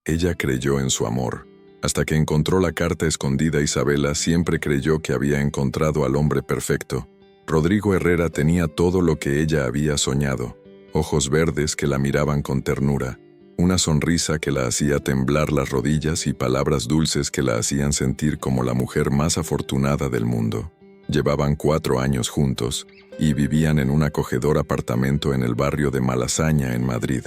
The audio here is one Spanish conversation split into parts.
Ella creyó en su amor. Hasta que encontró la carta escondida, Isabela siempre creyó que había encontrado al hombre perfecto. Rodrigo Herrera tenía todo lo que ella había soñado. Ojos verdes que la miraban con ternura, una sonrisa que la hacía temblar las rodillas y palabras dulces que la hacían sentir como la mujer más afortunada del mundo. Llevaban 4 años juntos y vivían en un acogedor apartamento en el barrio de Malasaña, en Madrid.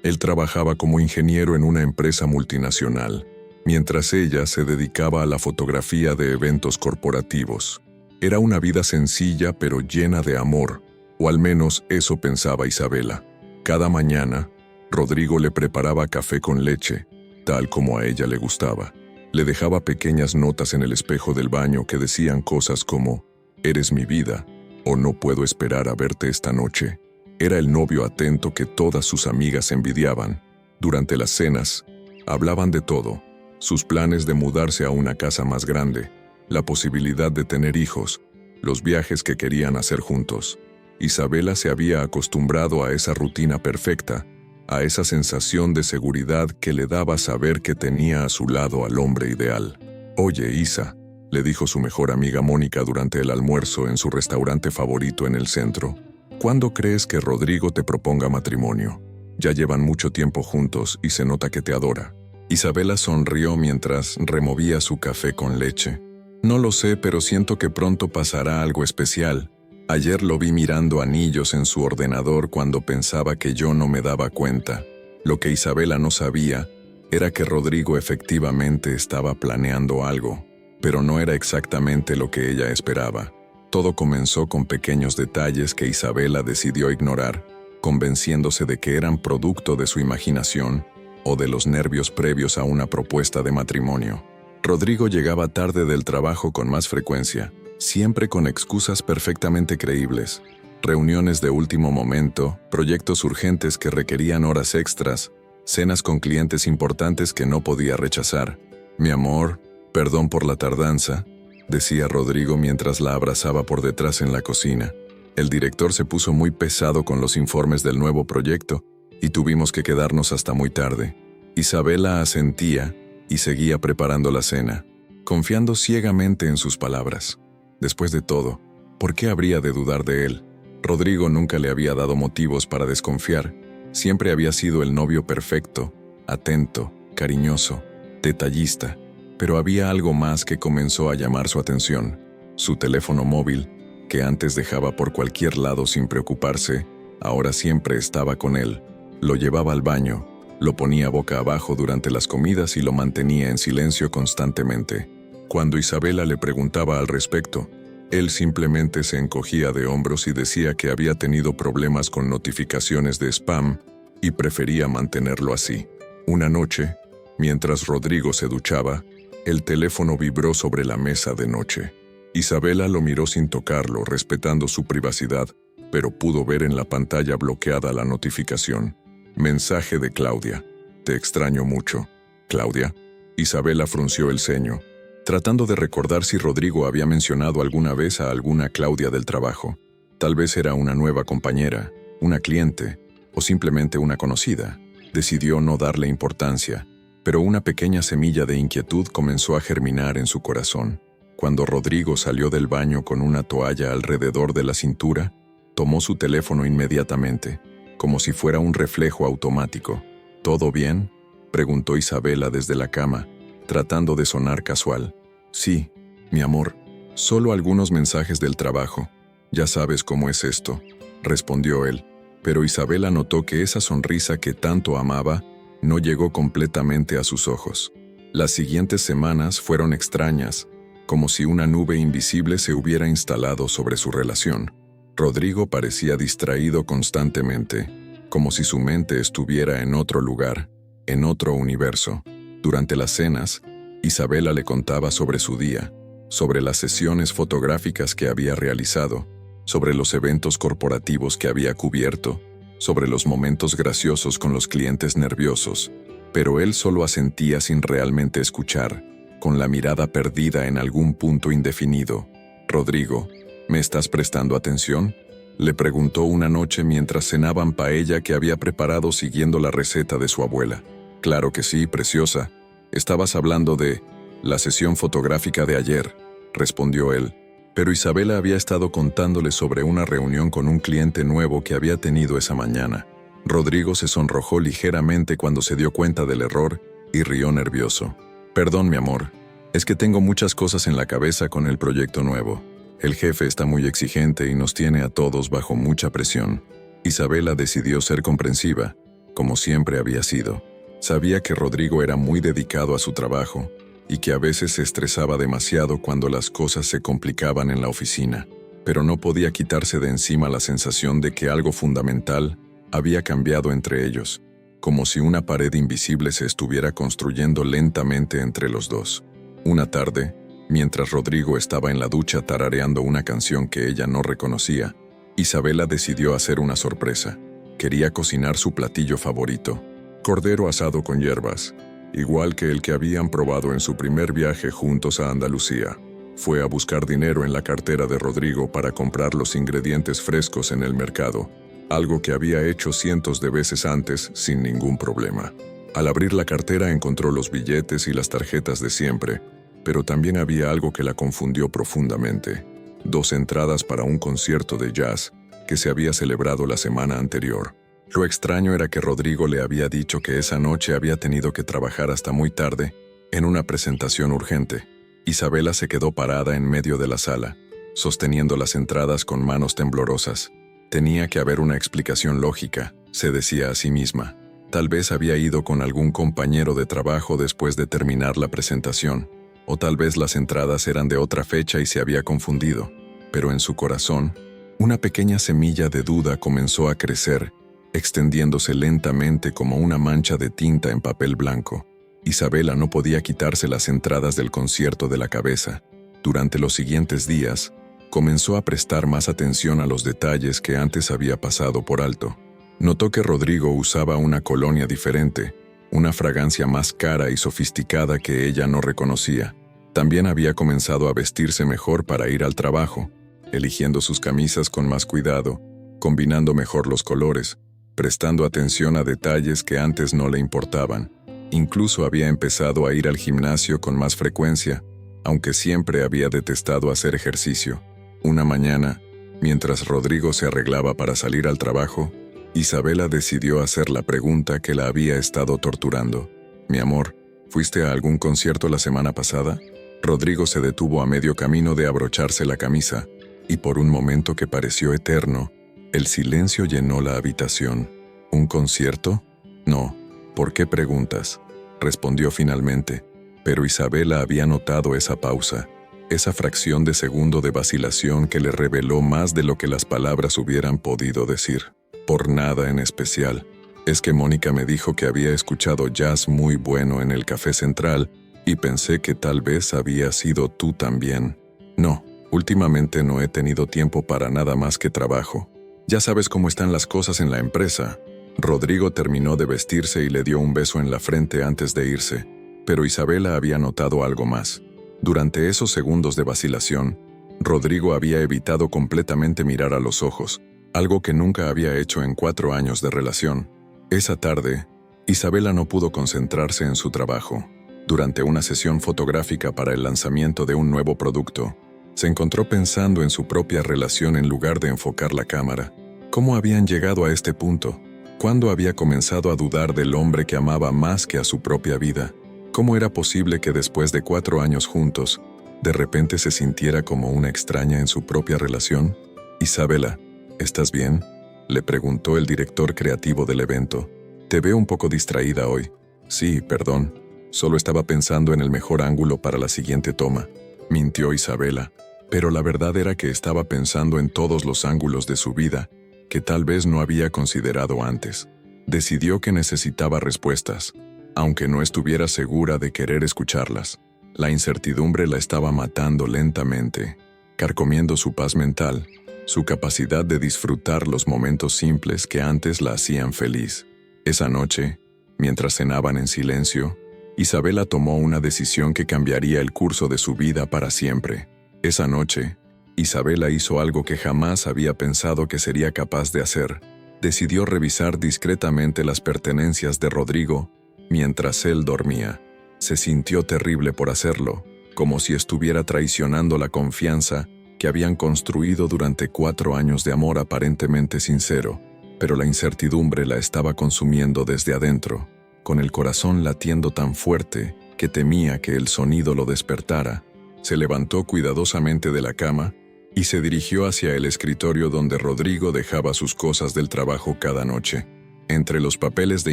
Él trabajaba como ingeniero en una empresa multinacional, mientras ella se dedicaba a la fotografía de eventos corporativos. Era una vida sencilla pero llena de amor, o al menos eso pensaba Isabela. Cada mañana, Rodrigo le preparaba café con leche, tal como a ella le gustaba. Le dejaba pequeñas notas en el espejo del baño que decían cosas como «Eres mi vida» o «No puedo esperar a verte esta noche». Era el novio atento que todas sus amigas envidiaban. Durante las cenas, hablaban de todo: sus planes de mudarse a una casa más grande, la posibilidad de tener hijos, los viajes que querían hacer juntos. Isabela se había acostumbrado a esa rutina perfecta, a esa sensación de seguridad que le daba saber que tenía a su lado al hombre ideal. «Oye, Isa», le dijo su mejor amiga Mónica durante el almuerzo en su restaurante favorito en el centro, «¿cuándo crees que Rodrigo te proponga matrimonio? Ya llevan mucho tiempo juntos y se nota que te adora». Isabela sonrió mientras removía su café con leche. «No lo sé, pero siento que pronto pasará algo especial. Ayer lo vi mirando anillos en su ordenador cuando pensaba que yo no me daba cuenta». Lo que Isabela no sabía era que Rodrigo efectivamente estaba planeando algo, pero no era exactamente lo que ella esperaba. Todo comenzó con pequeños detalles que Isabela decidió ignorar, convenciéndose de que eran producto de su imaginación o de los nervios previos a una propuesta de matrimonio. Rodrigo llegaba tarde del trabajo con más frecuencia, siempre con excusas perfectamente creíbles. Reuniones de último momento, proyectos urgentes que requerían horas extras, cenas con clientes importantes que no podía rechazar. «Mi amor, perdón por la tardanza», decía Rodrigo mientras la abrazaba por detrás en la cocina. «El director se puso muy pesado con los informes del nuevo proyecto y tuvimos que quedarnos hasta muy tarde». Isabela asentía y seguía preparando la cena, confiando ciegamente en sus palabras. Después de todo, ¿por qué habría de dudar de él? Rodrigo nunca le había dado motivos para desconfiar. Siempre había sido el novio perfecto, atento, cariñoso, detallista. Pero había algo más que comenzó a llamar su atención. Su teléfono móvil, que antes dejaba por cualquier lado sin preocuparse, ahora siempre estaba con él. Lo llevaba al baño, lo ponía boca abajo durante las comidas y lo mantenía en silencio constantemente. Cuando Isabela le preguntaba al respecto, él simplemente se encogía de hombros y decía que había tenido problemas con notificaciones de spam y prefería mantenerlo así. Una noche, mientras Rodrigo se duchaba, el teléfono vibró sobre la mesa de noche. Isabela lo miró sin tocarlo, respetando su privacidad, pero pudo ver en la pantalla bloqueada la notificación. Mensaje de Claudia. «Te extraño mucho». «¿Claudia?» Isabela frunció el ceño, tratando de recordar si Rodrigo había mencionado alguna vez a alguna Claudia del trabajo. Tal vez era una nueva compañera, una cliente, o simplemente una conocida. Decidió no darle importancia, pero una pequeña semilla de inquietud comenzó a germinar en su corazón. Cuando Rodrigo salió del baño con una toalla alrededor de la cintura, tomó su teléfono inmediatamente, como si fuera un reflejo automático. «¿Todo bien?», preguntó Isabela desde la cama, tratando de sonar casual. «Sí, mi amor, solo algunos mensajes del trabajo. Ya sabes cómo es esto», respondió él, pero Isabela notó que esa sonrisa que tanto amaba no llegó completamente a sus ojos. Las siguientes semanas fueron extrañas, como si una nube invisible se hubiera instalado sobre su relación. Rodrigo parecía distraído constantemente, como si su mente estuviera en otro lugar, en otro universo. Durante las cenas, Isabela le contaba sobre su día, sobre las sesiones fotográficas que había realizado, sobre los eventos corporativos que había cubierto, sobre los momentos graciosos con los clientes nerviosos, pero él solo asentía sin realmente escuchar, con la mirada perdida en algún punto indefinido. «Rodrigo, ¿me estás prestando atención?», le preguntó una noche mientras cenaban paella que había preparado siguiendo la receta de su abuela. Claro que sí, preciosa. Estabas hablando de la sesión fotográfica de ayer, respondió él. Pero Isabela había estado contándole sobre una reunión con un cliente nuevo que había tenido esa mañana. Rodrigo se sonrojó ligeramente cuando se dio cuenta del error y rió nervioso. Perdón, mi amor, es que tengo muchas cosas en la cabeza con el proyecto nuevo. El jefe está muy exigente y nos tiene a todos bajo mucha presión. Isabela decidió ser comprensiva, como siempre había sido. Sabía que Rodrigo era muy dedicado a su trabajo y que a veces se estresaba demasiado cuando las cosas se complicaban en la oficina, pero no podía quitarse de encima la sensación de que algo fundamental había cambiado entre ellos, como si una pared invisible se estuviera construyendo lentamente entre los dos. Una tarde, mientras Rodrigo estaba en la ducha tarareando una canción que ella no reconocía, Isabela decidió hacer una sorpresa. Quería cocinar su platillo favorito, cordero asado con hierbas, igual que el que habían probado en su primer viaje juntos a Andalucía. Fue a buscar dinero en la cartera de Rodrigo para comprar los ingredientes frescos en el mercado, algo que había hecho cientos de veces antes sin ningún problema. Al abrir la cartera encontró los billetes y las tarjetas de siempre, pero también había algo que la confundió profundamente: 2 entradas para un concierto de jazz que se había celebrado la semana anterior. Lo extraño era que Rodrigo le había dicho que esa noche había tenido que trabajar hasta muy tarde en una presentación urgente. Isabela se quedó parada en medio de la sala, sosteniendo las entradas con manos temblorosas. Tenía que haber una explicación lógica, se decía a sí misma. Tal vez había ido con algún compañero de trabajo después de terminar la presentación, o tal vez las entradas eran de otra fecha y se había confundido. Pero en su corazón, una pequeña semilla de duda comenzó a crecer, extendiéndose lentamente como una mancha de tinta en papel blanco. Isabela no podía quitarse las entradas del concierto de la cabeza. Durante los siguientes días, comenzó a prestar más atención a los detalles que antes había pasado por alto. Notó que Rodrigo usaba una colonia diferente, una fragancia más cara y sofisticada que ella no reconocía. También había comenzado a vestirse mejor para ir al trabajo, eligiendo sus camisas con más cuidado, combinando mejor los colores, prestando atención a detalles que antes no le importaban. Incluso había empezado a ir al gimnasio con más frecuencia, aunque siempre había detestado hacer ejercicio. Una mañana, mientras Rodrigo se arreglaba para salir al trabajo, Isabela decidió hacer la pregunta que la había estado torturando. «Mi amor, ¿fuiste a algún concierto la semana pasada?» Rodrigo se detuvo a medio camino de abrocharse la camisa, y por un momento que pareció eterno, el silencio llenó la habitación. «¿Un concierto? No. ¿Por qué preguntas?», respondió finalmente, pero Isabela había notado esa pausa, esa fracción de segundo de vacilación que le reveló más de lo que las palabras hubieran podido decir. «Por nada en especial. Es que Mónica me dijo que había escuchado jazz muy bueno en el Café Central y pensé que tal vez había sido tú también. No, últimamente no he tenido tiempo para nada más que trabajo. Ya sabes cómo están las cosas en la empresa». Rodrigo terminó de vestirse y le dio un beso en la frente antes de irse, pero Isabela había notado algo más. Durante esos segundos de vacilación, Rodrigo había evitado completamente mirar a los ojos, algo que nunca había hecho en 4 años de relación. Esa tarde, Isabela no pudo concentrarse en su trabajo. Durante una sesión fotográfica para el lanzamiento de un nuevo producto, se encontró pensando en su propia relación en lugar de enfocar la cámara. ¿Cómo habían llegado a este punto? ¿Cuándo había comenzado a dudar del hombre que amaba más que a su propia vida? ¿Cómo era posible que después de 4 años juntos, de repente se sintiera como una extraña en su propia relación? «Isabela, ¿estás bien?», le preguntó el director creativo del evento. «Te veo un poco distraída hoy». «Sí, perdón. Solo estaba pensando en el mejor ángulo para la siguiente toma», mintió Isabela. Pero la verdad era que estaba pensando en todos los ángulos de su vida que tal vez no había considerado antes. Decidió que necesitaba respuestas, aunque no estuviera segura de querer escucharlas. La incertidumbre la estaba matando lentamente, carcomiendo su paz mental, su capacidad de disfrutar los momentos simples que antes la hacían feliz. Esa noche, mientras cenaban en silencio, Isabela tomó una decisión que cambiaría el curso de su vida para siempre. Esa noche, Isabela hizo algo que jamás había pensado que sería capaz de hacer. Decidió revisar discretamente las pertenencias de Rodrigo mientras él dormía. Se sintió terrible por hacerlo, como si estuviera traicionando la confianza que habían construido durante 4 años de amor aparentemente sincero, pero la incertidumbre la estaba consumiendo desde adentro, con el corazón latiendo tan fuerte que temía que el sonido lo despertara. Se levantó cuidadosamente de la cama y se dirigió hacia el escritorio donde Rodrigo dejaba sus cosas del trabajo cada noche. Entre los papeles de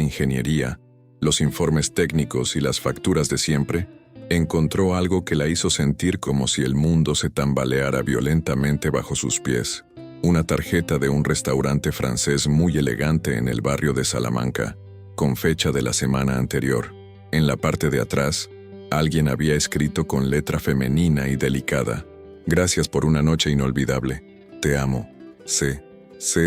ingeniería, los informes técnicos y las facturas de siempre, encontró algo que la hizo sentir como si el mundo se tambaleara violentamente bajo sus pies. Una tarjeta de un restaurante francés muy elegante en el barrio de Salamanca, con fecha de la semana anterior. En la parte de atrás, alguien había escrito con letra femenina y delicada: «Gracias por una noche inolvidable. Te amo. C.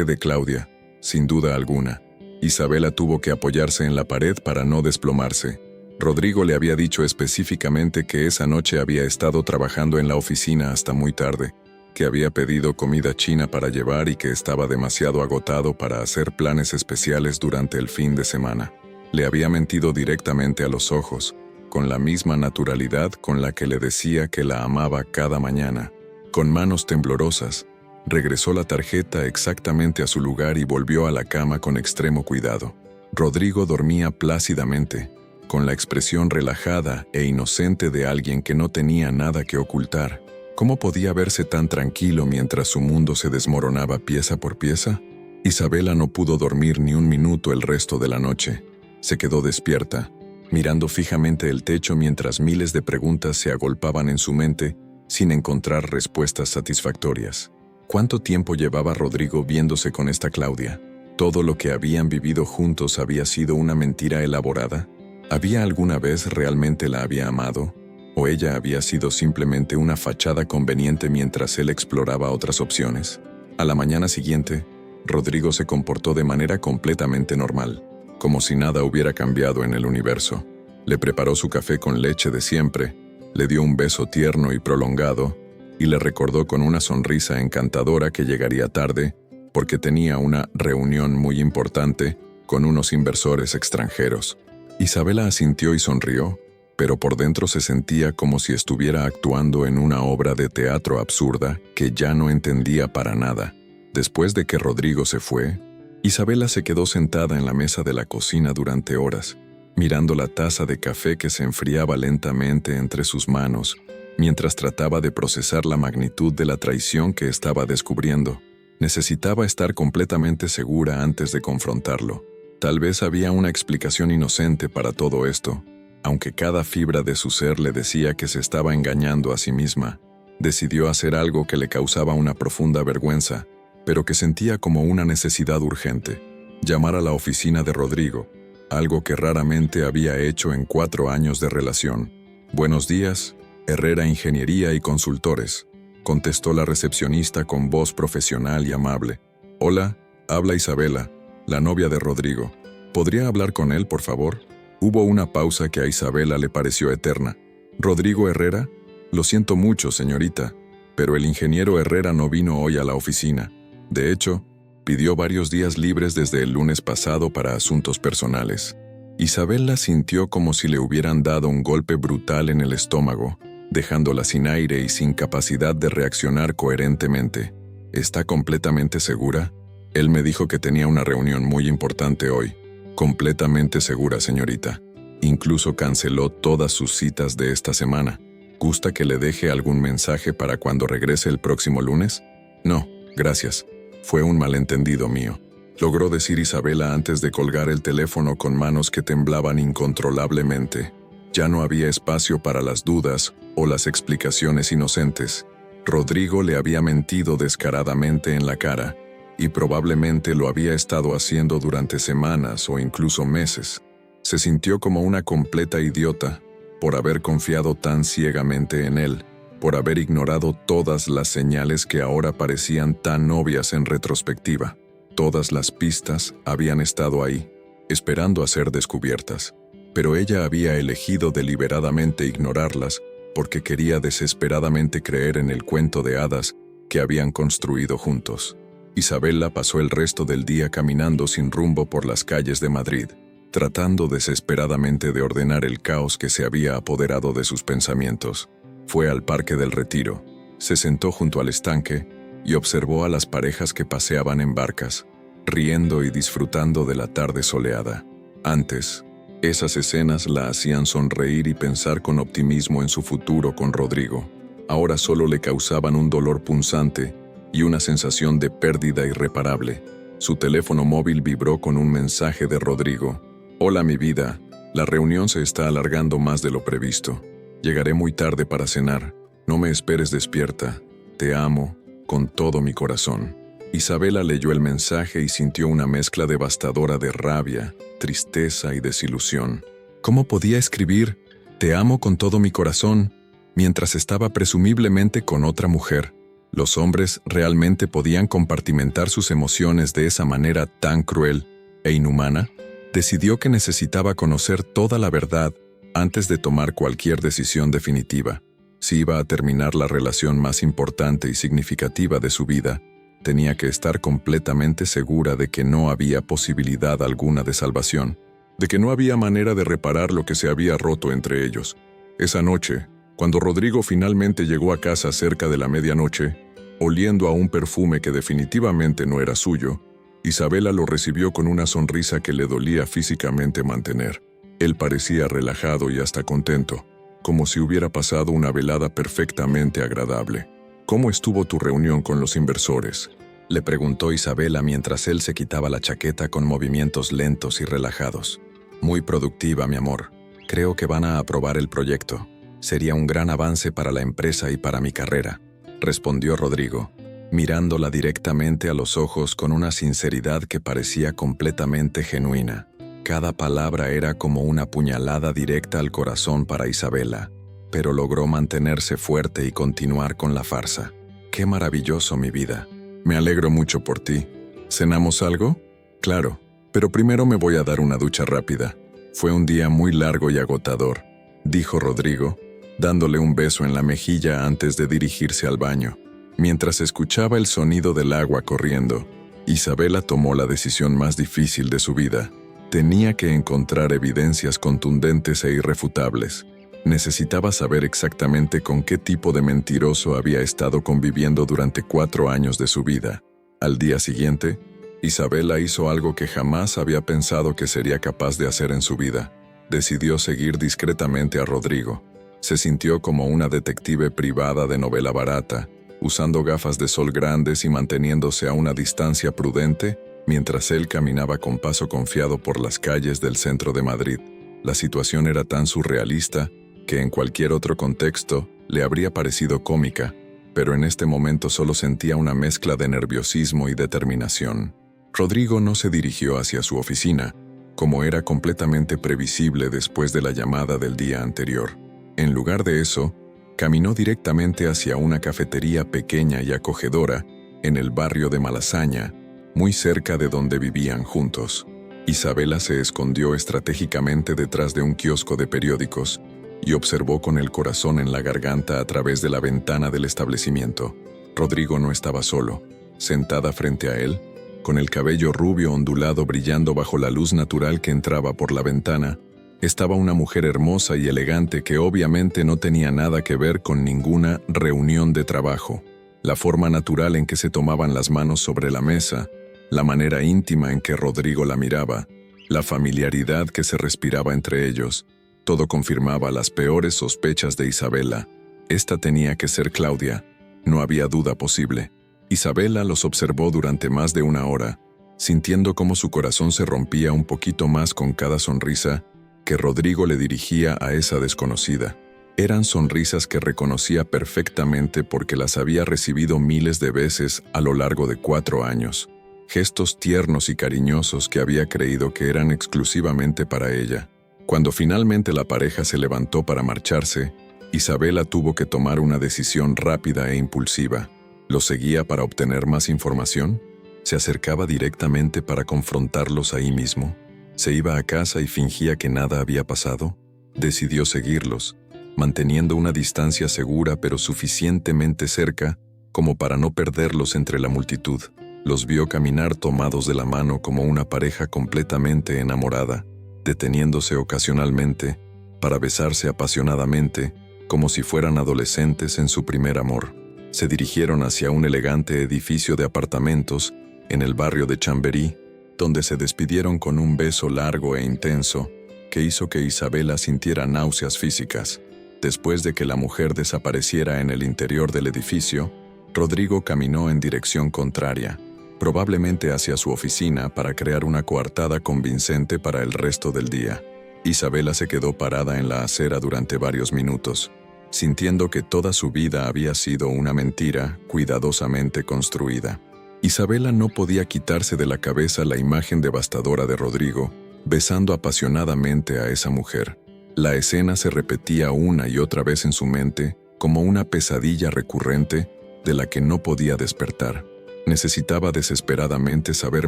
De Claudia». Sin duda alguna, Isabela tuvo que apoyarse en la pared para no desplomarse. Rodrigo le había dicho específicamente que esa noche había estado trabajando en la oficina hasta muy tarde, que había pedido comida china para llevar y que estaba demasiado agotado para hacer planes especiales durante el fin de semana. Le había mentido directamente a los ojos, con la misma naturalidad con la que le decía que la amaba cada mañana. Con manos temblorosas, regresó la tarjeta exactamente a su lugar y volvió a la cama con extremo cuidado. Rodrigo dormía plácidamente, con la expresión relajada e inocente de alguien que no tenía nada que ocultar. ¿Cómo podía verse tan tranquilo mientras su mundo se desmoronaba pieza por pieza? Isabela no pudo dormir ni un minuto el resto de la noche. Se quedó despierta, mirando fijamente el techo mientras miles de preguntas se agolpaban en su mente sin encontrar respuestas satisfactorias. ¿Cuánto tiempo llevaba Rodrigo viéndose con esta Claudia? ¿Todo lo que habían vivido juntos había sido una mentira elaborada? ¿Había alguna vez realmente la había amado? ¿O ella había sido simplemente una fachada conveniente mientras él exploraba otras opciones? A la mañana siguiente, Rodrigo se comportó de manera completamente normal, como si nada hubiera cambiado en el universo. Le preparó su café con leche de siempre, le dio un beso tierno y prolongado, y le recordó con una sonrisa encantadora que llegaría tarde porque tenía una reunión muy importante con unos inversores extranjeros. Isabela asintió y sonrió, pero por dentro se sentía como si estuviera actuando en una obra de teatro absurda que ya no entendía para nada. Después de que Rodrigo se fue, Isabela se quedó sentada en la mesa de la cocina durante horas, mirando la taza de café que se enfriaba lentamente entre sus manos, mientras trataba de procesar la magnitud de la traición que estaba descubriendo. Necesitaba estar completamente segura antes de confrontarlo. Tal vez había una explicación inocente para todo esto, aunque cada fibra de su ser le decía que se estaba engañando a sí misma. Decidió hacer algo que le causaba una profunda vergüenza, pero que sentía como una necesidad urgente: llamar a la oficina de Rodrigo, algo que raramente había hecho en 4 años de relación. «Buenos días, Herrera Ingeniería y Consultores», contestó la recepcionista con voz profesional y amable. «Hola, habla Isabela, la novia de Rodrigo. ¿Podría hablar con él, por favor?» Hubo una pausa que a Isabela le pareció eterna. «¿Rodrigo Herrera? Lo siento mucho, señorita, pero el ingeniero Herrera no vino hoy a la oficina. De hecho, pidió varios días libres desde el lunes pasado para asuntos personales». Isabela sintió como si le hubieran dado un golpe brutal en el estómago, dejándola sin aire y sin capacidad de reaccionar coherentemente. «¿Está completamente segura? Él me dijo que tenía una reunión muy importante hoy». «Completamente segura, señorita. Incluso canceló todas sus citas de esta semana. ¿Gusta que le deje algún mensaje para cuando regrese el próximo lunes?» «No, gracias. Fue un malentendido mío», logró decir Isabela antes de colgar el teléfono con manos que temblaban incontrolablemente. Ya no había espacio para las dudas o las explicaciones inocentes. Rodrigo le había mentido descaradamente en la cara, y probablemente lo había estado haciendo durante semanas o incluso meses. Se sintió como una completa idiota por haber confiado tan ciegamente en él, por haber ignorado todas las señales que ahora parecían tan obvias en retrospectiva. Todas las pistas habían estado ahí, esperando a ser descubiertas, pero ella había elegido deliberadamente ignorarlas porque quería desesperadamente creer en el cuento de hadas que habían construido juntos. Isabela pasó el resto del día caminando sin rumbo por las calles de Madrid. tratando desesperadamente de ordenar el caos que se había apoderado de sus pensamientos. Fue al Parque del Retiro, se sentó junto al estanque y observó a las parejas que paseaban en barcas, riendo y disfrutando de la tarde soleada. Antes, esas escenas la hacían sonreír y pensar con optimismo en su futuro con Rodrigo. Ahora solo le causaban un dolor punzante y una sensación de pérdida irreparable. Su teléfono móvil vibró con un mensaje de Rodrigo. «Hola, mi vida. La reunión se está alargando más de lo previsto. Llegaré muy tarde para cenar. No me esperes despierta. Te amo con todo mi corazón». Isabela leyó el mensaje y sintió una mezcla devastadora de rabia, tristeza y desilusión. ¿Cómo podía escribir «Te amo con todo mi corazón» mientras estaba presumiblemente con otra mujer? ¿Los hombres realmente podían compartimentar sus emociones de esa manera tan cruel e inhumana? Decidió que necesitaba conocer toda la verdad antes de tomar cualquier decisión definitiva. Si iba a terminar la relación más importante y significativa de su vida, tenía que estar completamente segura de que no había posibilidad alguna de salvación, de que no había manera de reparar lo que se había roto entre ellos. Esa noche, cuando Rodrigo finalmente llegó a casa cerca de la medianoche, oliendo a un perfume que definitivamente no era suyo, Isabela lo recibió con una sonrisa que le dolía físicamente mantener. Él parecía relajado y hasta contento, como si hubiera pasado una velada perfectamente agradable. «¿Cómo estuvo tu reunión con los inversores?», le preguntó Isabela mientras él se quitaba la chaqueta con movimientos lentos y relajados. «Muy productiva, mi amor. Creo que van a aprobar el proyecto. Sería un gran avance para la empresa y para mi carrera», respondió Rodrigo, mirándola directamente a los ojos con una sinceridad que parecía completamente genuina. Cada palabra era como una puñalada directa al corazón para Isabela, pero logró mantenerse fuerte y continuar con la farsa. «Qué maravilloso, mi vida. Me alegro mucho por ti. ¿Cenamos algo?» «Claro, pero primero me voy a dar una ducha rápida. Fue un día muy largo y agotador», dijo Rodrigo, dándole un beso en la mejilla antes de dirigirse al baño. Mientras escuchaba el sonido del agua corriendo, Isabela tomó la decisión más difícil de su vida. Tenía que encontrar evidencias contundentes e irrefutables. Necesitaba saber exactamente con qué tipo de mentiroso había estado conviviendo durante 4 años de su vida. Al día siguiente, Isabela hizo algo que jamás había pensado que sería capaz de hacer en su vida. Decidió seguir discretamente a Rodrigo. Se sintió como una detective privada de novela barata, usando gafas de sol grandes y manteniéndose a una distancia prudente mientras él caminaba con paso confiado por las calles del centro de Madrid. La situación era tan surrealista que en cualquier otro contexto le habría parecido cómica, pero en este momento solo sentía una mezcla de nerviosismo y determinación. Rodrigo no se dirigió hacia su oficina, como era completamente previsible después de la llamada del día anterior. En lugar de eso, caminó directamente hacia una cafetería pequeña y acogedora en el barrio de Malasaña, muy cerca de donde vivían juntos. Isabela se escondió estratégicamente detrás de un kiosco de periódicos y observó con el corazón en la garganta a través de la ventana del establecimiento. Rodrigo no estaba solo. Sentada frente a él, con el cabello rubio ondulado brillando bajo la luz natural que entraba por la ventana, estaba una mujer hermosa y elegante que obviamente no tenía nada que ver con ninguna reunión de trabajo. La forma natural en que se tomaban las manos sobre la mesa, la manera íntima en que Rodrigo la miraba, la familiaridad que se respiraba entre ellos, todo confirmaba las peores sospechas de Isabela. Esta tenía que ser Claudia, no había duda posible. Isabela los observó durante más de 1 hora, sintiendo cómo su corazón se rompía un poquito más con cada sonrisa que Rodrigo le dirigía a esa desconocida. Eran sonrisas que reconocía perfectamente porque las había recibido miles de veces a lo largo de 4 años. Gestos tiernos y cariñosos que había creído que eran exclusivamente para ella. Cuando finalmente la pareja se levantó para marcharse, Isabela tuvo que tomar una decisión rápida e impulsiva. ¿Lo seguía para obtener más información? ¿Se acercaba directamente para confrontarlos ahí mismo? ¿Se iba a casa y fingía que nada había pasado? Decidió seguirlos, manteniendo una distancia segura pero suficientemente cerca como para no perderlos entre la multitud. Los vio caminar tomados de la mano como una pareja completamente enamorada. deteniéndose ocasionalmente para besarse apasionadamente, como si fueran adolescentes en su primer amor. Se dirigieron hacia un elegante edificio de apartamentos en el barrio de Chamberí, donde se despidieron con un beso largo e intenso que hizo que Isabela sintiera náuseas físicas. Después de que la mujer desapareciera en el interior del edificio, Rodrigo caminó en dirección contraria, probablemente hacia su oficina para crear una coartada convincente para el resto del día. Isabela se quedó parada en la acera durante varios minutos, sintiendo que toda su vida había sido una mentira cuidadosamente construida. Isabela no podía quitarse de la cabeza la imagen devastadora de Rodrigo, besando apasionadamente a esa mujer. La escena se repetía una y otra vez en su mente, como una pesadilla recurrente de la que no podía despertar. Necesitaba desesperadamente saber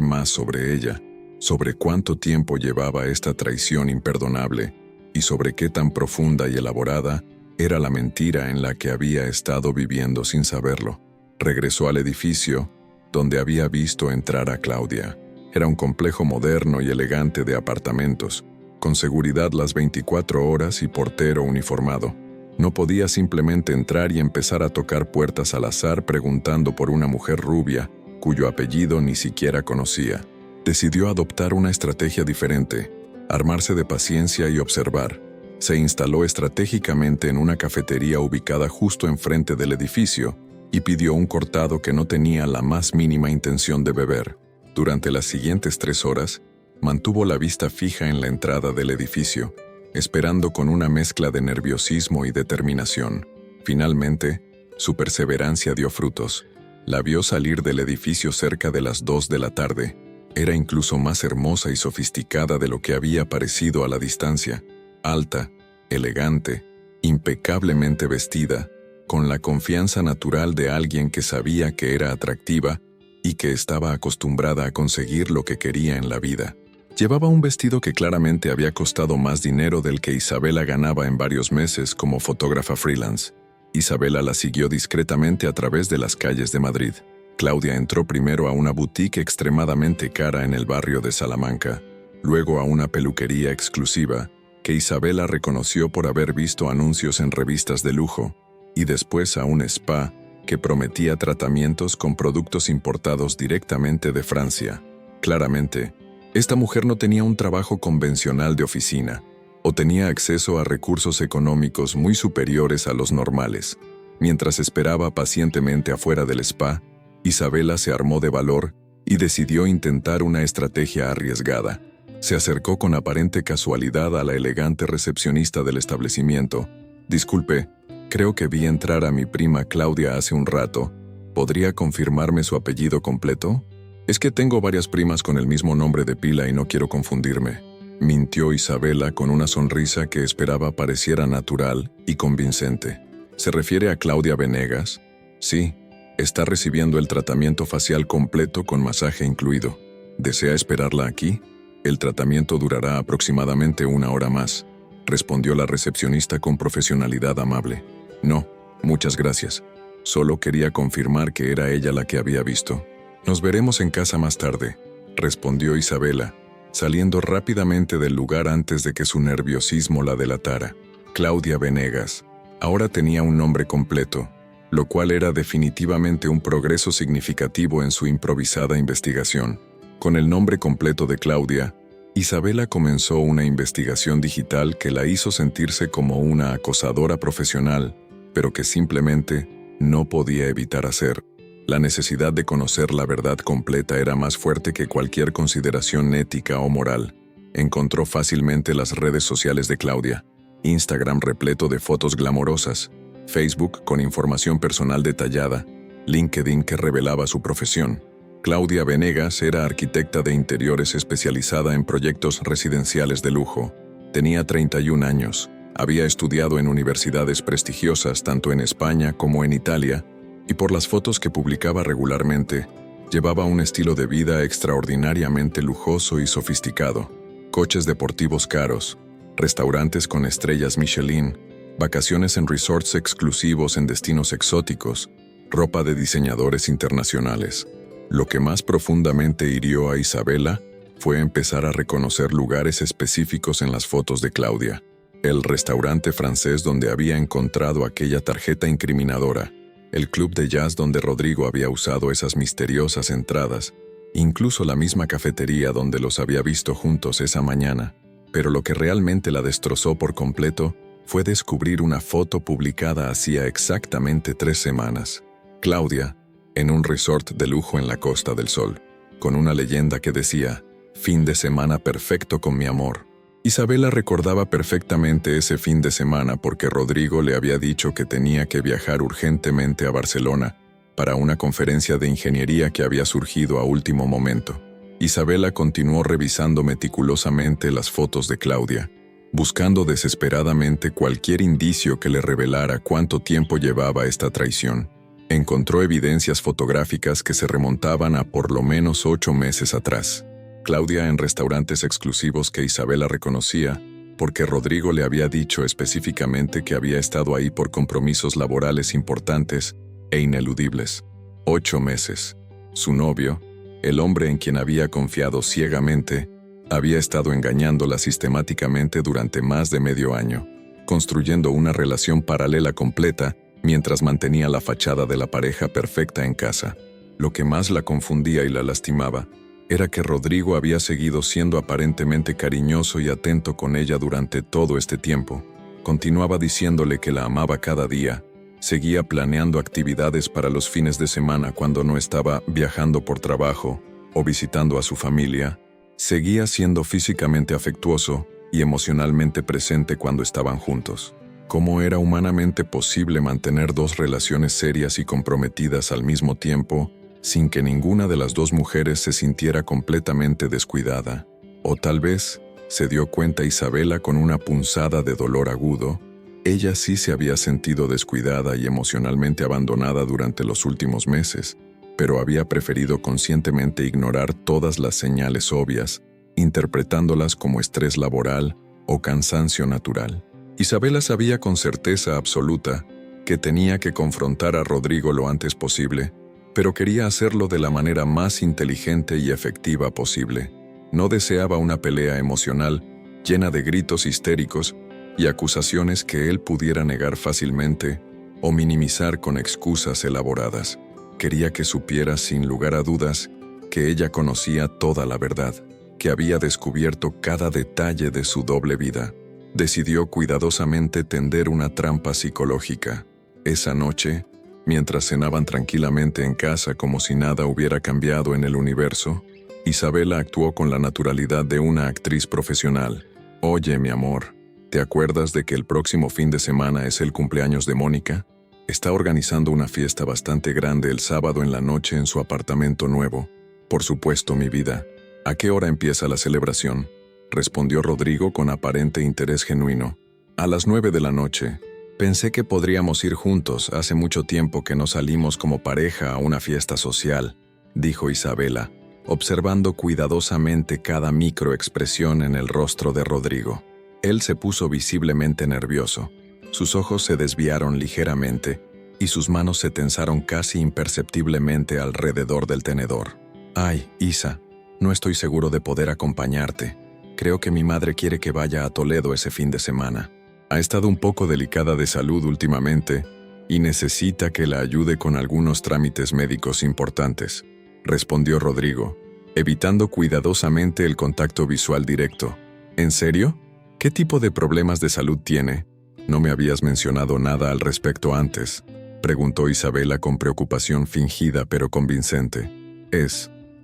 más sobre ella, sobre cuánto tiempo llevaba esta traición imperdonable, y sobre qué tan profunda y elaborada era la mentira en la que había estado viviendo sin saberlo. Regresó al edificio, donde había visto entrar a Claudia. Era un complejo moderno y elegante de apartamentos, con seguridad las 24 horas y portero uniformado. No podía simplemente entrar y empezar a tocar puertas al azar preguntando por una mujer rubia, cuyo apellido ni siquiera conocía. Decidió adoptar una estrategia diferente, armarse de paciencia y observar. Se instaló estratégicamente en una cafetería ubicada justo enfrente del edificio y pidió un cortado que no tenía la más mínima intención de beber. Durante las siguientes 3 horas, mantuvo la vista fija en la entrada del edificio, esperando con una mezcla de nerviosismo y determinación. Finalmente, su perseverancia dio frutos. La vio salir del edificio cerca de las 2 de la tarde. Era incluso más hermosa y sofisticada de lo que había parecido a la distancia. Alta, elegante, impecablemente vestida, con la confianza natural de alguien que sabía que era atractiva y que estaba acostumbrada a conseguir lo que quería en la vida. Llevaba un vestido que claramente había costado más dinero del que Isabela ganaba en varios meses como fotógrafa freelance. Isabela la siguió discretamente a través de las calles de Madrid. Claudia entró primero a una boutique extremadamente cara en el barrio de Salamanca, luego a una peluquería exclusiva que Isabela reconoció por haber visto anuncios en revistas de lujo, y después a un spa que prometía tratamientos con productos importados directamente de Francia. Claramente, esta mujer no tenía un trabajo convencional de oficina, o tenía acceso a recursos económicos muy superiores a los normales. Mientras esperaba pacientemente afuera del spa, Isabela se armó de valor y decidió intentar una estrategia arriesgada. Se acercó con aparente casualidad a la elegante recepcionista del establecimiento. «Disculpe, creo que vi entrar a mi prima Claudia hace un rato. ¿Podría confirmarme su apellido completo? Es que tengo varias primas con el mismo nombre de pila y no quiero confundirme», mintió Isabela con una sonrisa que esperaba pareciera natural y convincente. «¿Se refiere a Claudia Venegas?» «Sí, está recibiendo el tratamiento facial completo con masaje incluido. ¿Desea esperarla aquí? El tratamiento durará aproximadamente 1 hora más», respondió la recepcionista con profesionalidad amable. «No, muchas gracias. Solo quería confirmar que era ella la que había visto». «Nos veremos en casa más tarde», respondió Isabela, saliendo rápidamente del lugar antes de que su nerviosismo la delatara. Claudia Venegas. Ahora tenía un nombre completo, lo cual era definitivamente un progreso significativo en su improvisada investigación. Con el nombre completo de Claudia, Isabela comenzó una investigación digital que la hizo sentirse como una acosadora profesional, pero que simplemente no podía evitar hacer. La necesidad de conocer la verdad completa era más fuerte que cualquier consideración ética o moral. Encontró fácilmente las redes sociales de Claudia, Instagram repleto de fotos glamorosas, Facebook con información personal detallada, LinkedIn que revelaba su profesión. Claudia Venegas era arquitecta de interiores especializada en proyectos residenciales de lujo. Tenía 31 años, había estudiado en universidades prestigiosas tanto en España como en Italia, y por las fotos que publicaba regularmente, llevaba un estilo de vida extraordinariamente lujoso y sofisticado. Coches deportivos caros, restaurantes con estrellas Michelin, vacaciones en resorts exclusivos en destinos exóticos, ropa de diseñadores internacionales. Lo que más profundamente hirió a Isabela fue empezar a reconocer lugares específicos en las fotos de Claudia. El restaurante francés donde había encontrado aquella tarjeta incriminadora, el club de jazz donde Rodrigo había usado esas misteriosas entradas, incluso la misma cafetería donde los había visto juntos esa mañana. Pero lo que realmente la destrozó por completo fue descubrir una foto publicada hacía exactamente 3 semanas. Claudia, en un resort de lujo en la Costa del Sol, con una leyenda que decía, «Fin de semana perfecto con mi amor». Isabela recordaba perfectamente ese fin de semana porque Rodrigo le había dicho que tenía que viajar urgentemente a Barcelona para una conferencia de ingeniería que había surgido a último momento. Isabela continuó revisando meticulosamente las fotos de Claudia, buscando desesperadamente cualquier indicio que le revelara cuánto tiempo llevaba esta traición. Encontró evidencias fotográficas que se remontaban a por lo menos 8 meses atrás. Claudia en restaurantes exclusivos que Isabela reconocía, porque Rodrigo le había dicho específicamente que había estado ahí por compromisos laborales importantes e ineludibles. 8 meses. Su novio, el hombre en quien había confiado ciegamente, había estado engañándola sistemáticamente durante más de medio año, construyendo una relación paralela completa mientras mantenía la fachada de la pareja perfecta en casa. Lo que más la confundía y la lastimaba era que Rodrigo había seguido siendo aparentemente cariñoso y atento con ella durante todo este tiempo. Continuaba diciéndole que la amaba cada día, seguía planeando actividades para los fines de semana cuando no estaba viajando por trabajo o visitando a su familia, seguía siendo físicamente afectuoso y emocionalmente presente cuando estaban juntos. ¿Cómo era humanamente posible mantener 2 relaciones serias y comprometidas al mismo tiempo, sin que ninguna de las 2 mujeres se sintiera completamente descuidada? O tal vez, se dio cuenta Isabela con una punzada de dolor agudo, ella sí se había sentido descuidada y emocionalmente abandonada durante los últimos meses, pero había preferido conscientemente ignorar todas las señales obvias, interpretándolas como estrés laboral o cansancio natural. Isabela sabía con certeza absoluta que tenía que confrontar a Rodrigo lo antes posible, pero quería hacerlo de la manera más inteligente y efectiva posible. No deseaba una pelea emocional llena de gritos histéricos y acusaciones que él pudiera negar fácilmente o minimizar con excusas elaboradas. Quería que supiera sin lugar a dudas que ella conocía toda la verdad, que había descubierto cada detalle de su doble vida. Decidió cuidadosamente tender una trampa psicológica. Esa noche, mientras cenaban tranquilamente en casa como si nada hubiera cambiado en el universo, Isabela actuó con la naturalidad de una actriz profesional. «Oye, mi amor, ¿te acuerdas de que el próximo fin de semana es el cumpleaños de Mónica? Está organizando una fiesta bastante grande el sábado en la noche en su apartamento nuevo. Por supuesto, mi vida. ¿A qué hora empieza la celebración?», respondió Rodrigo con aparente interés genuino. «A las 9 de la noche. Pensé que podríamos ir juntos, hace mucho tiempo que no salimos como pareja a una fiesta social», dijo Isabela, observando cuidadosamente cada microexpresión en el rostro de Rodrigo. Él se puso visiblemente nervioso. Sus ojos se desviaron ligeramente y sus manos se tensaron casi imperceptiblemente alrededor del tenedor. «Ay, Isa, no estoy seguro de poder acompañarte. Creo que mi madre quiere que vaya a Toledo ese fin de semana. Ha estado un poco delicada de salud últimamente y necesita que la ayude con algunos trámites médicos importantes», respondió Rodrigo, evitando cuidadosamente el contacto visual directo. «¿En serio? ¿Qué tipo de problemas de salud tiene? No me habías mencionado nada al respecto antes», preguntó Isabela con preocupación fingida pero convincente.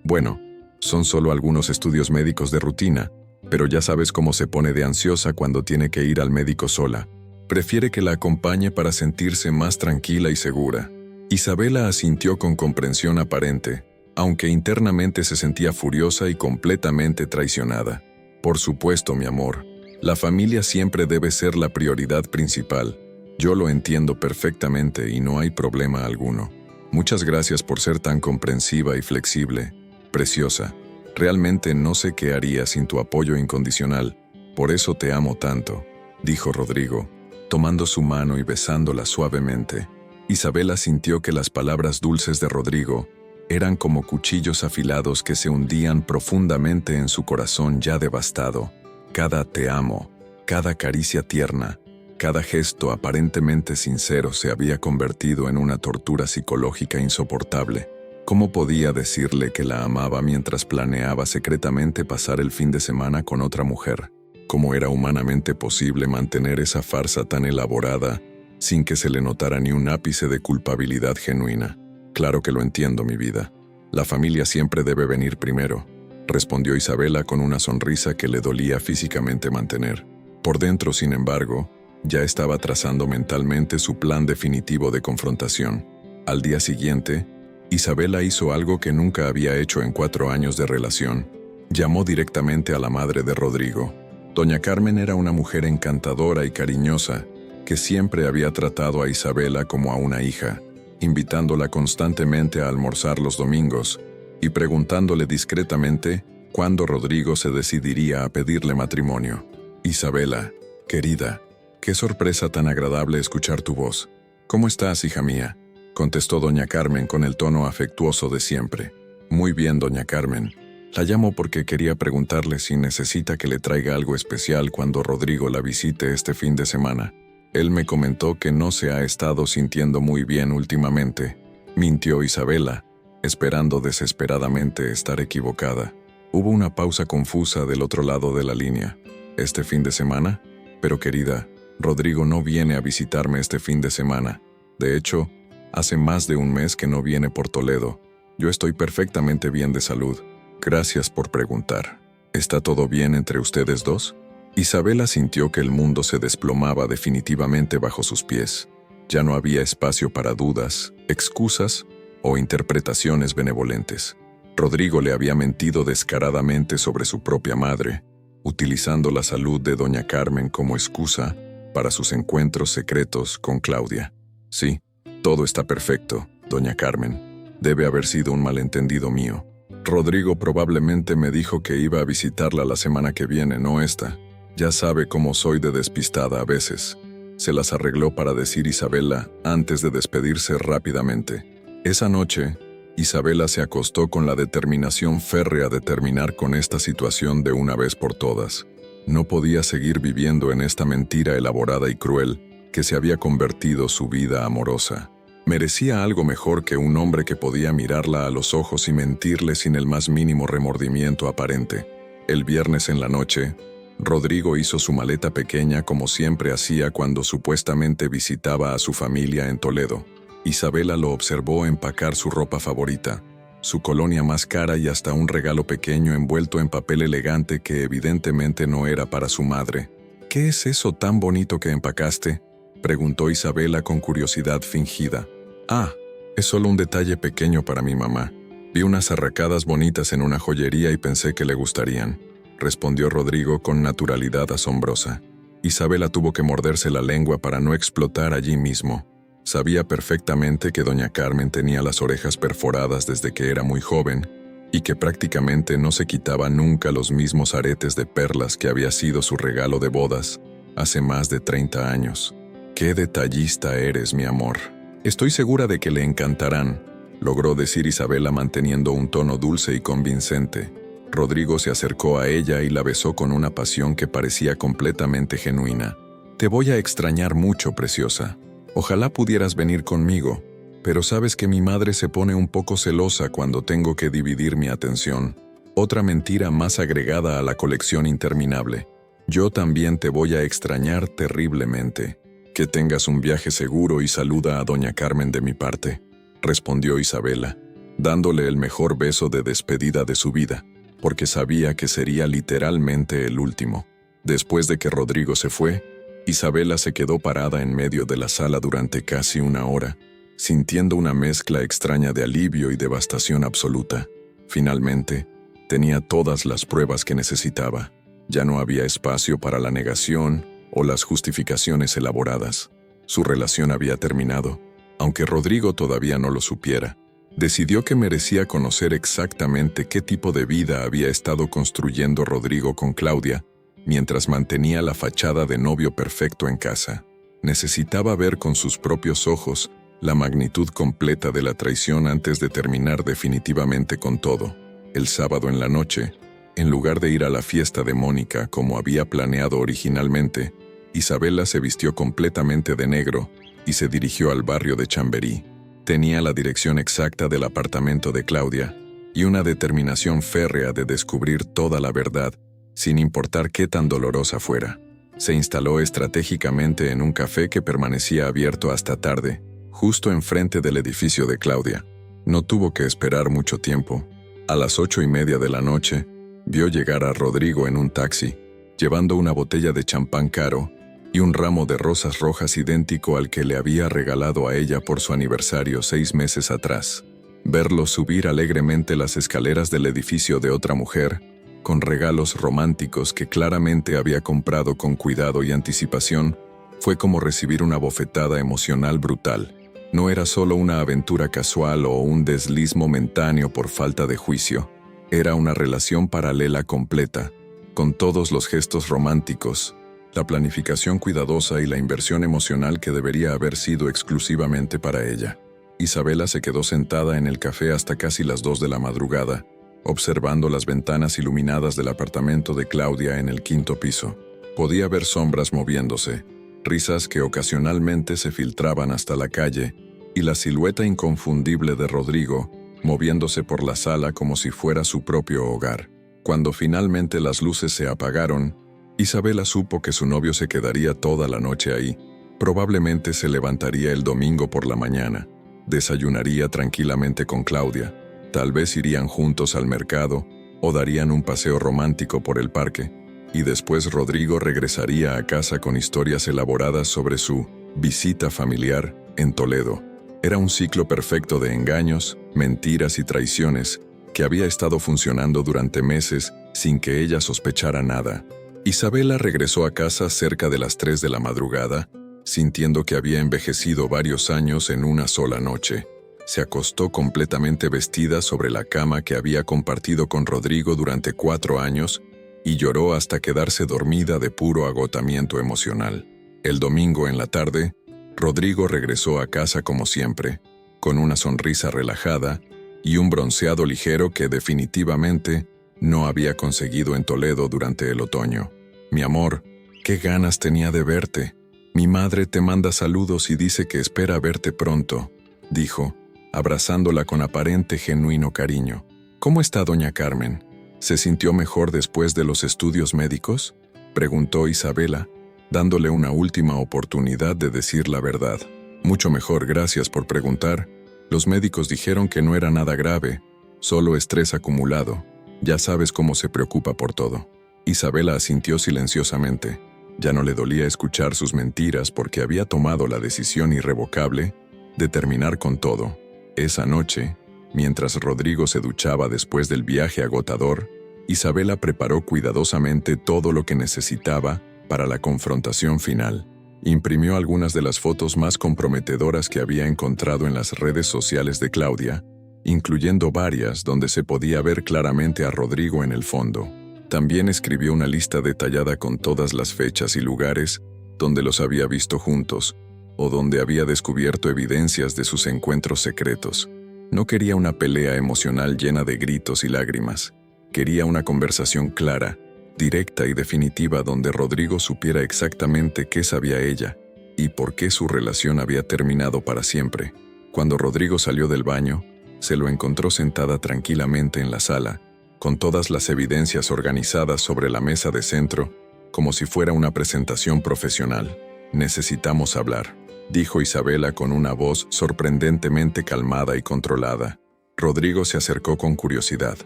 Bueno, son solo algunos estudios médicos de rutina, pero ya sabes cómo se pone de ansiosa cuando tiene que ir al médico sola. Prefiere que la acompañe para sentirse más tranquila y segura». Isabela asintió con comprensión aparente, aunque internamente se sentía furiosa y completamente traicionada. «Por supuesto, mi amor. La familia siempre debe ser la prioridad principal. Yo lo entiendo perfectamente y no hay problema alguno. Muchas gracias por ser tan comprensiva y flexible, preciosa. Realmente no sé qué haría sin tu apoyo incondicional. Por eso te amo tanto», dijo Rodrigo, tomando su mano y besándola suavemente. Isabela sintió que las palabras dulces de Rodrigo Eran como cuchillos afilados que se hundían profundamente en su corazón ya devastado. Cada te amo, cada caricia tierna, cada gesto aparentemente sincero se había convertido en una tortura psicológica insoportable. ¿Cómo podía decirle que la amaba mientras planeaba secretamente pasar el fin de semana con otra mujer? ¿Cómo era humanamente posible mantener esa farsa tan elaborada sin que se le notara ni un ápice de culpabilidad genuina? Claro que lo entiendo, mi vida. La familia siempre debe venir primero, respondió Isabela con una sonrisa que le dolía físicamente mantener. Por dentro, sin embargo, ya estaba trazando mentalmente su plan definitivo de confrontación. Al día siguiente, Isabela hizo algo que nunca había hecho en 4 años de relación. Llamó directamente a la madre de Rodrigo. Doña Carmen era una mujer encantadora y cariñosa, que siempre había tratado a Isabela como a una hija, invitándola constantemente a almorzar los domingos y preguntándole discretamente cuándo Rodrigo se decidiría a pedirle matrimonio. Isabela, querida, qué sorpresa tan agradable escuchar tu voz. ¿Cómo estás, hija mía?, contestó doña Carmen con el tono afectuoso de siempre. Muy bien, doña Carmen. La llamo porque quería preguntarle si necesita que le traiga algo especial cuando Rodrigo la visite este fin de semana. Él me comentó que no se ha estado sintiendo muy bien últimamente. Mintió Isabela, esperando desesperadamente estar equivocada. Hubo una pausa confusa del otro lado de la línea. ¿Este fin de semana? Pero querida, Rodrigo no viene a visitarme este fin de semana. De hecho, hace más de un mes que no viene por Toledo. Yo estoy perfectamente bien de salud. Gracias por preguntar. ¿Está todo bien entre ustedes dos? Isabela sintió que el mundo se desplomaba definitivamente bajo sus pies. Ya no había espacio para dudas, excusas o interpretaciones benevolentes. Rodrigo le había mentido descaradamente sobre su propia madre, utilizando la salud de doña Carmen como excusa para sus encuentros secretos con Claudia. Sí, todo está perfecto, doña Carmen. Debe haber sido un malentendido mío. Rodrigo probablemente me dijo que iba a visitarla la semana que viene, no esta. Ya sabe cómo soy de despistada a veces. Se las arregló para decir Isabela antes de despedirse rápidamente. Esa noche, Isabela se acostó con la determinación férrea de terminar con esta situación de una vez por todas. No podía seguir viviendo en esta mentira elaborada y cruel que se había convertido su vida amorosa. Merecía algo mejor que un hombre que podía mirarla a los ojos y mentirle sin el más mínimo remordimiento aparente. El viernes en la noche, Rodrigo hizo su maleta pequeña como siempre hacía cuando supuestamente visitaba a su familia en Toledo. Isabela lo observó empacar su ropa favorita, su colonia más cara y hasta un regalo pequeño envuelto en papel elegante que evidentemente no era para su madre. ¿Qué es eso tan bonito que empacaste?, preguntó Isabela con curiosidad fingida. Ah, es solo un detalle pequeño para mi mamá. Vi unas arracadas bonitas en una joyería y pensé que le gustarían, respondió Rodrigo con naturalidad asombrosa. Isabela tuvo que morderse la lengua para no explotar allí mismo. Sabía perfectamente que doña Carmen tenía las orejas perforadas desde que era muy joven y que prácticamente no se quitaba nunca los mismos aretes de perlas que había sido su regalo de bodas hace más de 30 años. «Qué detallista eres, mi amor. Estoy segura de que le encantarán», logró decir Isabela manteniendo un tono dulce y convincente. Rodrigo se acercó a ella y la besó con una pasión que parecía completamente genuina. «Te voy a extrañar mucho, preciosa. Ojalá pudieras venir conmigo, pero sabes que mi madre se pone un poco celosa cuando tengo que dividir mi atención». Otra mentira más agregada a la colección interminable. «Yo también te voy a extrañar terriblemente. Que tengas un viaje seguro y saluda a doña Carmen de mi parte», respondió Isabela, dándole el mejor beso de despedida de su vida, porque sabía que sería literalmente el último. Después de que Rodrigo se fue, Isabela se quedó parada en medio de la sala durante casi una hora, sintiendo una mezcla extraña de alivio y devastación absoluta. Finalmente, tenía todas las pruebas que necesitaba. Ya no había espacio para la negación o las justificaciones elaboradas. Su relación había terminado, aunque Rodrigo todavía no lo supiera. Decidió que merecía conocer exactamente qué tipo de vida había estado construyendo Rodrigo con Claudia mientras mantenía la fachada de novio perfecto en casa. Necesitaba ver con sus propios ojos la magnitud completa de la traición antes de terminar definitivamente con todo. El sábado en la noche, en lugar de ir a la fiesta de Mónica como había planeado originalmente, Isabela se vistió completamente de negro y se dirigió al barrio de Chamberí. Tenía la dirección exacta del apartamento de Claudia y una determinación férrea de descubrir toda la verdad, sin importar qué tan dolorosa fuera. Se instaló estratégicamente en un café que permanecía abierto hasta tarde, justo enfrente del edificio de Claudia. No tuvo que esperar mucho tiempo. A las 8:30 de la noche, vio llegar a Rodrigo en un taxi, llevando una botella de champán caro y un ramo de rosas rojas idéntico al que le había regalado a ella por su aniversario 6 meses atrás. Verlo subir alegremente las escaleras del edificio de otra mujer, con regalos románticos que claramente había comprado con cuidado y anticipación, fue como recibir una bofetada emocional brutal. No era solo una aventura casual o un desliz momentáneo por falta de juicio. Era una relación paralela completa, con todos los gestos románticos, la planificación cuidadosa y la inversión emocional que debería haber sido exclusivamente para ella. Isabela se quedó sentada en el café hasta casi las 2 de la madrugada, observando las ventanas iluminadas del apartamento de Claudia en el 5º piso. Podía ver sombras moviéndose, risas que ocasionalmente se filtraban hasta la calle, y la silueta inconfundible de Rodrigo, moviéndose por la sala como si fuera su propio hogar. Cuando finalmente las luces se apagaron, Isabela supo que su novio se quedaría toda la noche ahí. Probablemente se levantaría el domingo por la mañana, desayunaría tranquilamente con Claudia, tal vez irían juntos al mercado o darían un paseo romántico por el parque, y después Rodrigo regresaría a casa con historias elaboradas sobre su visita familiar en Toledo. Era un ciclo perfecto de engaños, mentiras y traiciones que había estado funcionando durante meses sin que ella sospechara nada. Isabela regresó a casa cerca de las 3 de la madrugada, sintiendo que había envejecido varios años en una sola noche. Se acostó completamente vestida sobre la cama que había compartido con Rodrigo durante 4 años y lloró hasta quedarse dormida de puro agotamiento emocional. El domingo en la tarde, Rodrigo regresó a casa como siempre, con una sonrisa relajada y un bronceado ligero que definitivamente no había conseguido en Toledo durante el otoño. «Mi amor, qué ganas tenía de verte. Mi madre te manda saludos y dice que espera verte pronto», dijo, abrazándola con aparente genuino cariño. «¿Cómo está doña Carmen? ¿Se sintió mejor después de los estudios médicos?», preguntó Isabela, dándole una última oportunidad de decir la verdad. «Mucho mejor, gracias por preguntar. Los médicos dijeron que no era nada grave, solo estrés acumulado. Ya sabes cómo se preocupa por todo». Isabela asintió silenciosamente. Ya no le dolía escuchar sus mentiras porque había tomado la decisión irrevocable de terminar con todo. Esa noche, mientras Rodrigo se duchaba después del viaje agotador, Isabela preparó cuidadosamente todo lo que necesitaba para la confrontación final. Imprimió algunas de las fotos más comprometedoras que había encontrado en las redes sociales de Claudia, incluyendo varias donde se podía ver claramente a Rodrigo en el fondo. También escribió una lista detallada con todas las fechas y lugares donde los había visto juntos, o donde había descubierto evidencias de sus encuentros secretos. No quería una pelea emocional llena de gritos y lágrimas. Quería una conversación clara, directa y definitiva donde Rodrigo supiera exactamente qué sabía ella y por qué su relación había terminado para siempre. Cuando Rodrigo salió del baño, se lo encontró sentada tranquilamente en la sala, con todas las evidencias organizadas sobre la mesa de centro, como si fuera una presentación profesional. «Necesitamos hablar», dijo Isabela con una voz sorprendentemente calmada y controlada. Rodrigo se acercó con curiosidad,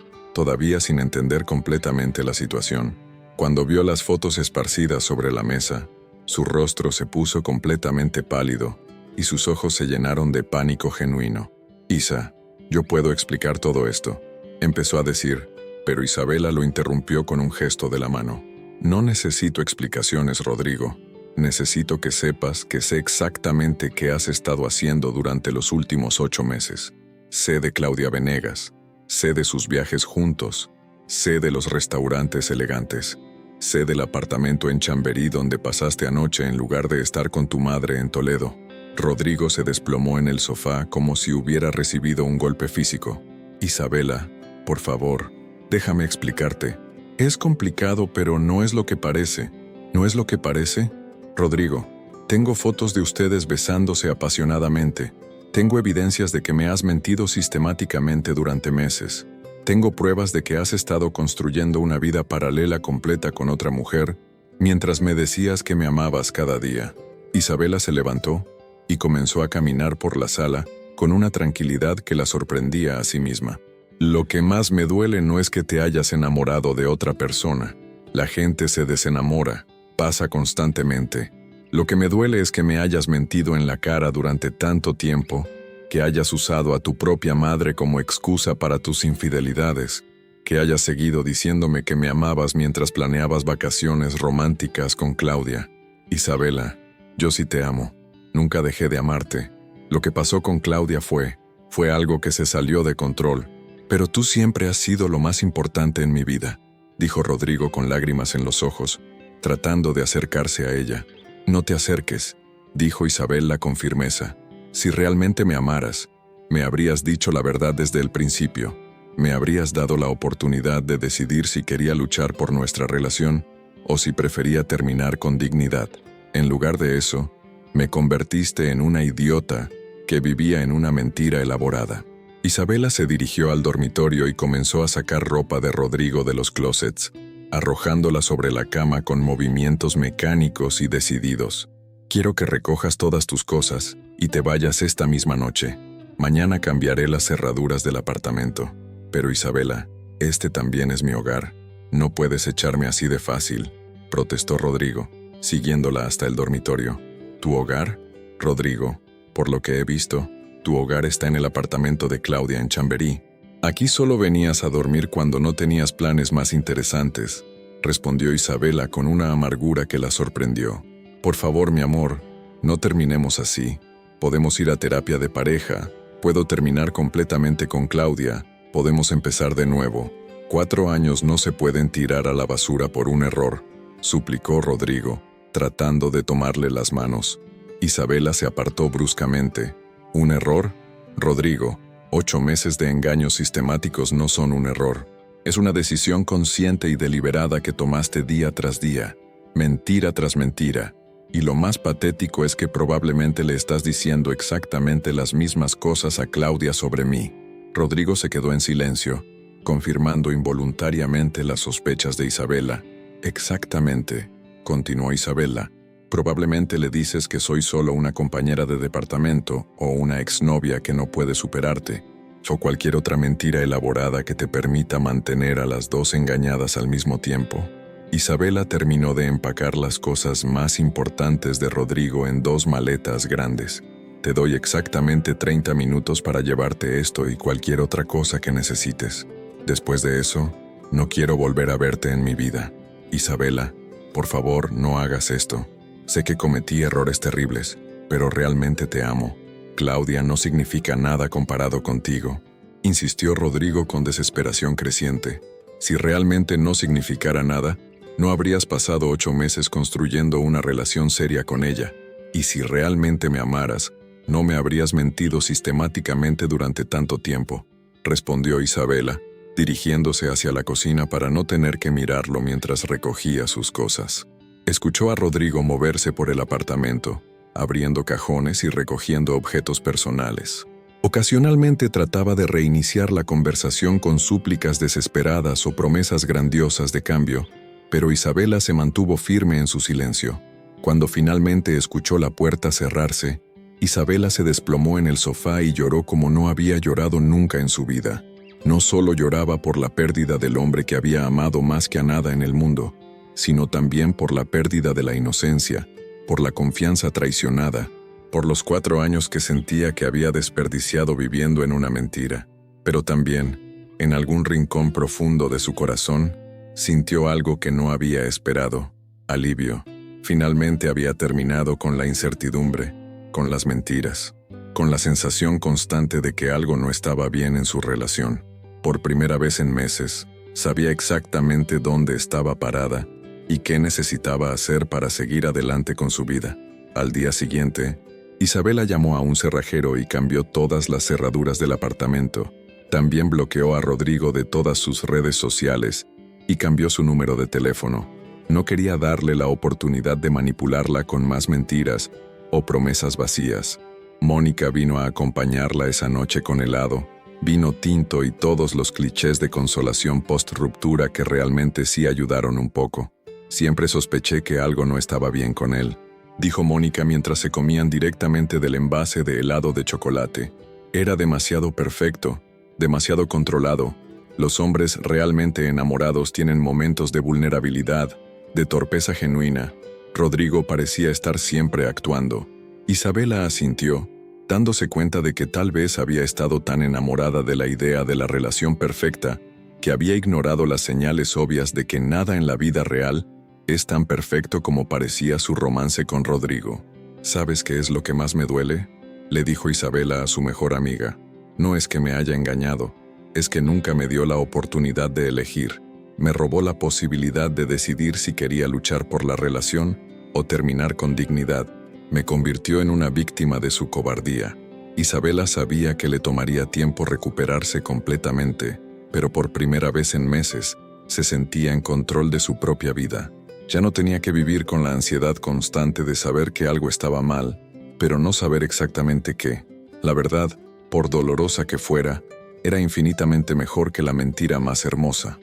todavía sin entender completamente la situación. Cuando vio las fotos esparcidas sobre la mesa, su rostro se puso completamente pálido y sus ojos se llenaron de pánico genuino. «Isa, yo puedo explicar todo esto», empezó a decir, pero Isabela lo interrumpió con un gesto de la mano. «No necesito explicaciones, Rodrigo. Necesito que sepas que sé exactamente qué has estado haciendo durante los últimos 8 meses. Sé de Claudia Venegas, sé de sus viajes juntos, sé de los restaurantes elegantes, sé del apartamento en Chamberí donde pasaste anoche en lugar de estar con tu madre en Toledo. Rodrigo se desplomó en el sofá como si hubiera recibido un golpe físico. Isabela, por favor, déjame explicarte. Es complicado, pero no es lo que parece. ¿No es lo que parece? Rodrigo, tengo fotos de ustedes besándose apasionadamente. Tengo evidencias de que me has mentido sistemáticamente durante meses. Tengo pruebas de que has estado construyendo una vida paralela completa con otra mujer, mientras me decías que me amabas cada día. Isabela se levantó y comenzó a caminar por la sala con una tranquilidad que la sorprendía a sí misma. Lo que más me duele no es que te hayas enamorado de otra persona. La gente se desenamora, pasa constantemente. Lo que me duele es que me hayas mentido en la cara durante tanto tiempo, que hayas usado a tu propia madre como excusa para tus infidelidades, que hayas seguido diciéndome que me amabas mientras planeabas vacaciones románticas con Claudia. Isabela, yo sí te amo. Nunca dejé de amarte. Lo que pasó con Claudia fue algo que se salió de control, pero tú siempre has sido lo más importante en mi vida, dijo Rodrigo con lágrimas en los ojos, tratando de acercarse a ella. No te acerques, dijo Isabela con firmeza. Si realmente me amaras, me habrías dicho la verdad desde el principio. Me habrías dado la oportunidad de decidir si quería luchar por nuestra relación o si prefería terminar con dignidad. En lugar de eso, me convertiste en una idiota que vivía en una mentira elaborada. Isabela se dirigió al dormitorio y comenzó a sacar ropa de Rodrigo de los closets, arrojándola sobre la cama con movimientos mecánicos y decididos. Quiero que recojas todas tus cosas y te vayas esta misma noche. Mañana cambiaré las cerraduras del apartamento. Pero Isabela, este también es mi hogar. No puedes echarme así de fácil, protestó Rodrigo, siguiéndola hasta el dormitorio. ¿Tu hogar? Rodrigo, por lo que he visto, tu hogar está en el apartamento de Claudia en Chamberí. Aquí solo venías a dormir cuando no tenías planes más interesantes, respondió Isabela con una amargura que la sorprendió. Por favor, mi amor, no terminemos así. Podemos ir a terapia de pareja, puedo terminar completamente con Claudia, podemos empezar de nuevo. 4 años no se pueden tirar a la basura por un error, suplicó Rodrigo, tratando de tomarle las manos. Isabela se apartó bruscamente. ¿Un error? Rodrigo, 8 meses de engaños sistemáticos no son un error. Es una decisión consciente y deliberada que tomaste día tras día, mentira tras mentira. Y lo más patético es que probablemente le estás diciendo exactamente las mismas cosas a Claudia sobre mí. Rodrigo se quedó en silencio, confirmando involuntariamente las sospechas de Isabela. Exactamente, continuó Isabela. Probablemente le dices que soy solo una compañera de departamento o una exnovia que no puede superarte, o cualquier otra mentira elaborada que te permita mantener a las dos engañadas al mismo tiempo. Isabela terminó de empacar las cosas más importantes de Rodrigo en 2 maletas grandes. Te doy exactamente 30 minutos para llevarte esto y cualquier otra cosa que necesites. Después de eso, no quiero volver a verte en mi vida. Isabela, por favor, no hagas esto. Sé que cometí errores terribles, pero realmente te amo. Claudia no significa nada comparado contigo, insistió Rodrigo con desesperación creciente. Si realmente no significara nada, no habrías pasado 8 meses construyendo una relación seria con ella. Y si realmente me amaras, no me habrías mentido sistemáticamente durante tanto tiempo, respondió Isabela, dirigiéndose hacia la cocina para no tener que mirarlo mientras recogía sus cosas. Escuchó a Rodrigo moverse por el apartamento, abriendo cajones y recogiendo objetos personales. Ocasionalmente trataba de reiniciar la conversación con súplicas desesperadas o promesas grandiosas de cambio, pero Isabela se mantuvo firme en su silencio. Cuando finalmente escuchó la puerta cerrarse, Isabela se desplomó en el sofá y lloró como no había llorado nunca en su vida. No solo lloraba por la pérdida del hombre que había amado más que a nada en el mundo, sino también por la pérdida de la inocencia, por la confianza traicionada, por los 4 años que sentía que había desperdiciado viviendo en una mentira. Pero también, en algún rincón profundo de su corazón, sintió algo que no había esperado: alivio. Finalmente había terminado con la incertidumbre, con las mentiras, con la sensación constante de que algo no estaba bien en su relación. Por primera vez en meses, sabía exactamente dónde estaba parada y qué necesitaba hacer para seguir adelante con su vida. Al día siguiente, Isabela llamó a un cerrajero y cambió todas las cerraduras del apartamento. También bloqueó a Rodrigo de todas sus redes sociales y cambió su número de teléfono. No quería darle la oportunidad de manipularla con más mentiras o promesas vacías. Mónica vino a acompañarla esa noche con helado, vino tinto y todos los clichés de consolación post-ruptura que realmente sí ayudaron un poco. Siempre sospeché que algo no estaba bien con él, dijo Mónica mientras se comían directamente del envase de helado de chocolate. Era demasiado perfecto, demasiado controlado. Los hombres realmente enamorados tienen momentos de vulnerabilidad, de torpeza genuina. Rodrigo parecía estar siempre actuando. Isabela asintió, dándose cuenta de que tal vez había estado tan enamorada de la idea de la relación perfecta que había ignorado las señales obvias de que nada en la vida real es tan perfecto como parecía su romance con Rodrigo. ¿Sabes qué es lo que más me duele?, le dijo Isabela a su mejor amiga. No es que me haya engañado, es que nunca me dio la oportunidad de elegir. Me robó la posibilidad de decidir si quería luchar por la relación o terminar con dignidad. Me convirtió en una víctima de su cobardía. Isabela sabía que le tomaría tiempo recuperarse completamente, pero por primera vez en meses se sentía en control de su propia vida. Ya no tenía que vivir con la ansiedad constante de saber que algo estaba mal, pero no saber exactamente qué. La verdad, por dolorosa que fuera, era infinitamente mejor que la mentira más hermosa.